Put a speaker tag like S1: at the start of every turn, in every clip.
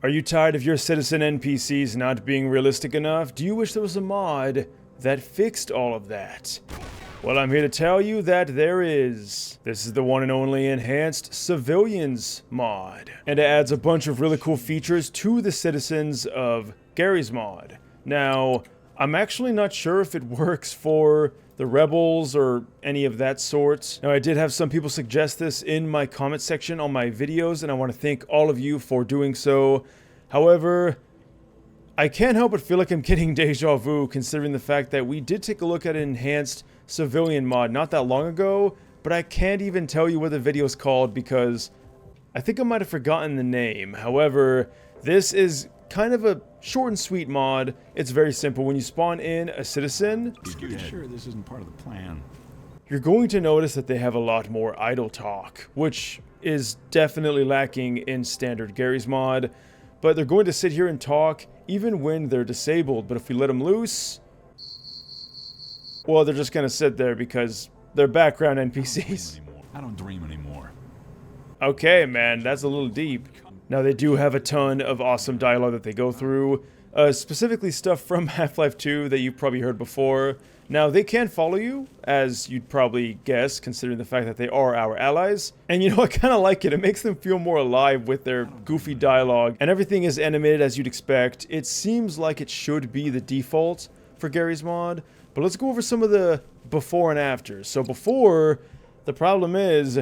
S1: Are you tired of your citizen NPCs not being realistic enough? Do you wish there was a mod that fixed all of that? Well, I'm here to tell you that there is. This is the one and only Enhanced Civilians mod. And it adds a bunch of really cool features to the citizens of Garry's mod. Now, I'm actually not sure if it works for the rebels or any of that sort. Now, I did have some people suggest this in my comment section on my videos, and I want to thank all of you for doing so. However, I can't help but feel like I'm getting deja vu considering the fact that we did take a look at an enhanced civilian mod not that long ago, but I can't even tell you what the video is called because I think I might have forgotten the name. However, this is kind of a short and sweet mod. It's very simple. When you spawn in a citizen,
S2: Sure, this isn't part of the plan.
S1: You're going to notice that they have a lot more idle talk, which is definitely lacking in standard Garry's mod. But they're going to sit here and talk even when they're disabled. But if we let them loose, well, they're just going to sit there because they're background NPCs.
S2: I don't dream anymore.
S1: Okay, man, that's a little deep. Now, they do have a ton of awesome dialogue that they go through, specifically stuff from Half-Life 2 that you've probably heard before. Now, they can follow you, as you'd probably guess, considering the fact that they are our allies. And you know, I kind of like it. It makes them feel more alive with their goofy dialogue, and everything is animated as you'd expect. It seems like it should be the default for Garry's mod, but let's go over some of the before and afters. So before, the problem is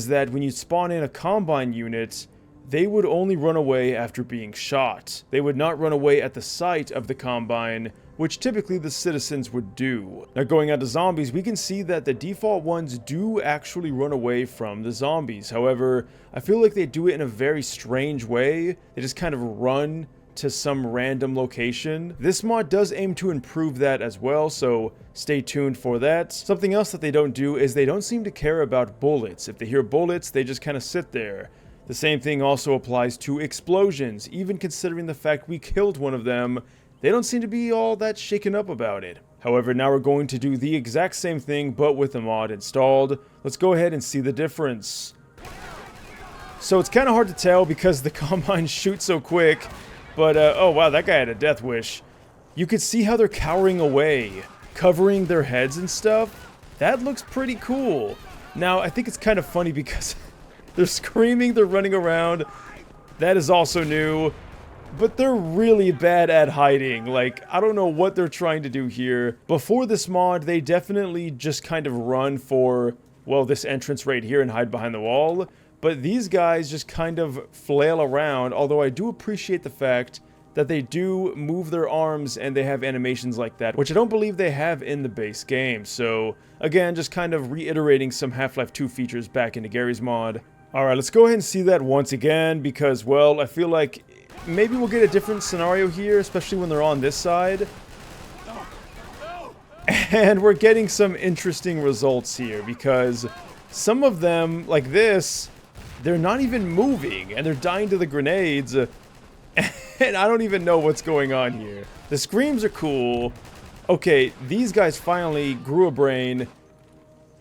S1: that when you spawn in a Combine unit, they would only run away after being shot. They would not run away at the sight of the Combine, which typically the citizens would do. Now, going on to zombies, we can see that the default ones do actually run away from the zombies. However, I feel like they do it in a very strange way. They just kind of run to some random location. This mod does aim to improve that as well, so stay tuned for that. Something else that they don't do is they don't seem to care about bullets. If they hear bullets, they just kind of sit there. The same thing also applies to explosions. Even considering the fact we killed one of them, they don't seem to be all that shaken up about it. However, now we're going to do the exact same thing, but with the mod installed. Let's go ahead and see the difference. So it's kind of hard to tell because the Combine shoots so quick, but oh wow, that guy had a death wish. You could see how they're cowering away, covering their heads and stuff. That looks pretty cool. Now, I think it's kind of funny because they're screaming, they're running around. That is also new. But they're really bad at hiding. Like, I don't know what they're trying to do here. Before this mod, they definitely just kind of run for, well, this entrance right here and hide behind the wall. But these guys just kind of flail around, although I do appreciate the fact that they do move their arms and they have animations like that, which I don't believe they have in the base game. So, again, just kind of reiterating some Half-Life 2 features back into Garry's mod. Alright, let's go ahead and see that once again because, well, I feel like maybe we'll get a different scenario here, especially when they're on this side. And we're getting some interesting results here because some of them, like this, they're not even moving and they're dying to the grenades. And I don't even know what's going on here. The screams are cool. Okay, these guys finally grew a brain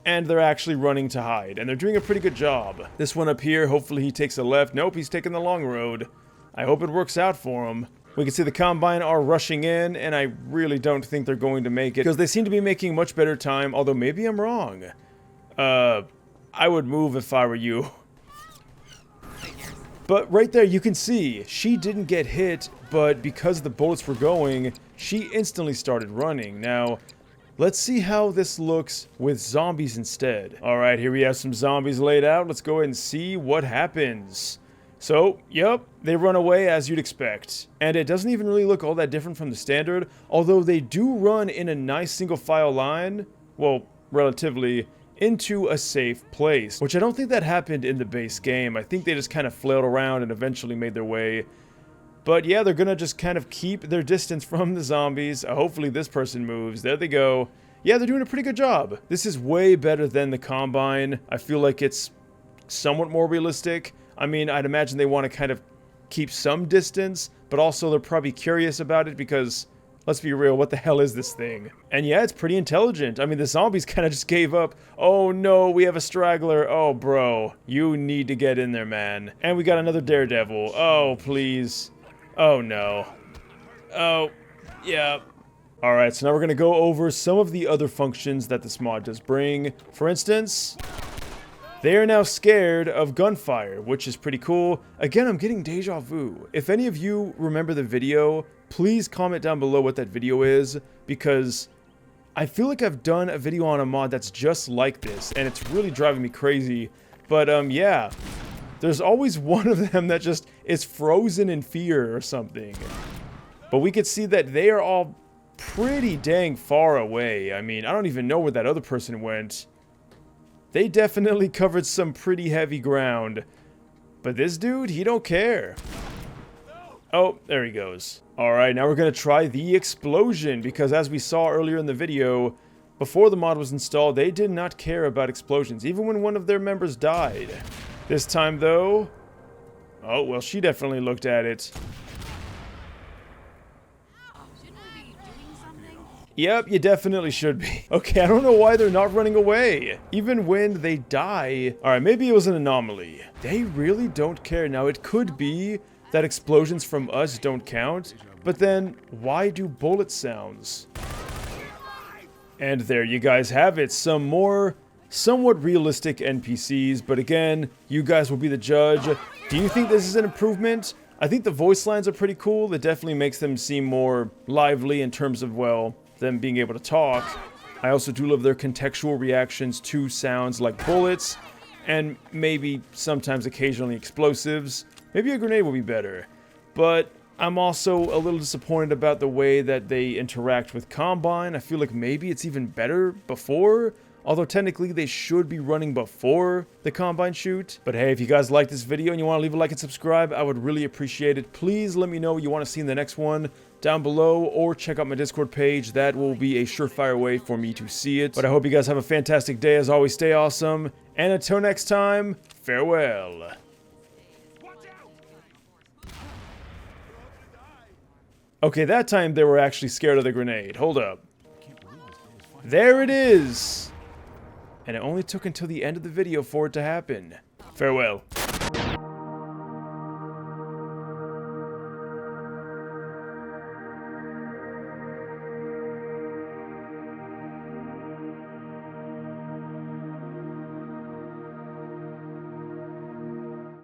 S1: and they're actually running to hide, and they're doing a pretty good job. This one up here, hopefully he takes a left. Nope, he's taking the long road. I hope it works out for him. We can see the Combine are rushing in, and I really don't think they're going to make it, because they seem to be making much better time, although maybe I'm wrong. I would move if I were you. But right there, you can see, she didn't get hit, but because the bullets were going, she instantly started running. Now, let's see how this looks with zombies instead. Alright, here we have some zombies laid out. Let's go ahead and see what happens. So, yep, they run away as you'd expect. And it doesn't even really look all that different from the standard, although they do run in a nice single file line, well, relatively, into a safe place, which I don't think that happened in the base game. I think they just kind of flailed around and eventually made their way. But yeah, they're gonna just kind of keep their distance from the zombies. Hopefully this person moves. There they go. Yeah, they're doing a pretty good job. This is way better than the Combine. I feel like it's somewhat more realistic. I mean, I'd imagine they want to kind of keep some distance, but also they're probably curious about it because, let's be real, what the hell is this thing? And yeah, it's pretty intelligent. I mean, the zombies kind of just gave up. Oh no, we have a straggler. Oh bro, you need to get in there, man. And we got another daredevil. Oh, please. Oh no. Oh, yeah. Alright, so now we're going to go over some of the other functions that this mod does bring. For instance, they are now scared of gunfire, which is pretty cool. Again, I'm getting deja vu. If any of you remember the video, please comment down below what that video is, because I feel like I've done a video on a mod that's just like this, and it's really driving me crazy. But, yeah. There's always one of them that just is frozen in fear or something. But we could see that they are all pretty dang far away. I mean, I don't even know where that other person went. They definitely covered some pretty heavy ground. But this dude, he don't care. Oh, there he goes. Alright, now we're going to try the explosion, because as we saw earlier in the video, before the mod was installed, they did not care about explosions, even when one of their members died. This time, though... Oh, well, she definitely looked at it. Yep, you definitely should be. Okay, I don't know why they're not running away. Even when they die... Alright, maybe it was an anomaly. They really don't care. Now, it could be that explosions from us don't count, but then why do bullet sounds? And there you guys have it. Some more somewhat realistic NPCs, but again, you guys will be the judge. Do you think this is an improvement? I think the voice lines are pretty cool. It definitely makes them seem more lively in terms of, well, them being able to talk. I also do love their contextual reactions to sounds like bullets, and maybe sometimes occasionally explosives. Maybe a grenade will be better. But I'm also a little disappointed about the way that they interact with Combine. I feel like maybe it's even better before, although technically they should be running before the Combine shoot. But hey, if you guys like this video and you want to leave a like and subscribe, I would really appreciate it. Please let me know what you want to see in the next one down below, or check out my Discord page. That will be a surefire way for me to see it. But I hope you guys have a fantastic day. As always, stay awesome, and until next time, farewell. Okay, that time they were actually scared of the grenade. Hold up. There it is! And it only took until the end of the video for it to happen. Farewell.